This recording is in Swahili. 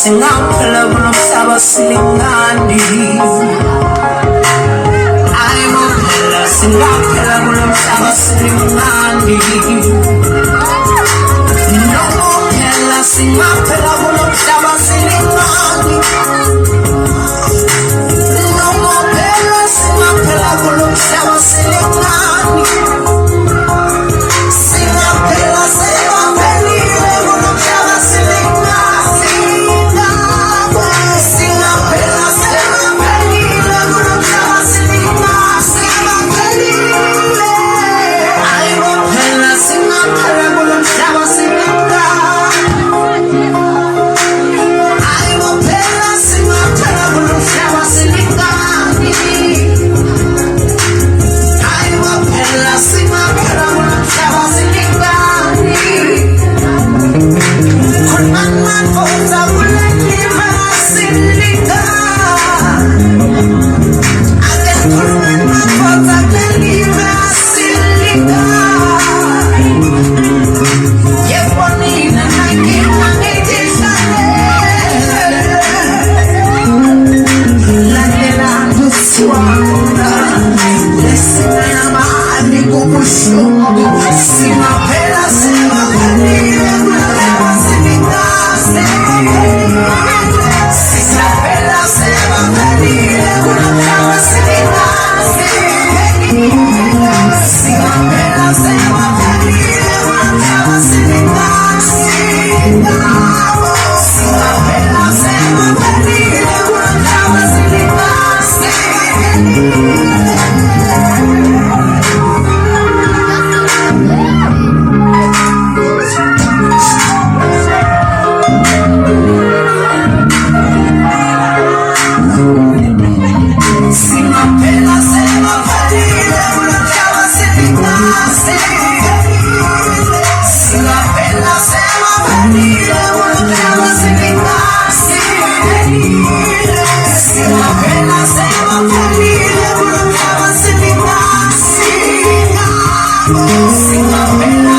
Singaphela kunomhlaba silingani ayimophela singaphela kunomhlaba silingani nomophela singaphela kunomhlaba silingani nomophela singaphela kunomhlaba silingani singaphela sewaphelile kunomhlaba silingani singaphela sewaphelile kunomhlaba silingani ayimophela singaphela kunomhlaba silingani ayimophela singaphela kunomhlaba silingani ayimophela singaphela kunomhlaba silingani khuluma mfowethu kuleliva silingani ake khuluma mfowethu kuleliva silingani yebonina nakima ngetihlale lalela ntusiwakona lesinayamani kubuhlungu singaphela sewaphelile kunomhlaba silingani singaphela sewaphelile kunomhlaba silingani singaphela sewaphelile kunomhlaba silingani singaphela sewaphelile kunomhlaba singaphela sewaphelile kunomhlaba silingani singaphela sewaphelile kunomhlaba silingani singaphela sewaphelile kunomhlaba silingani singaphela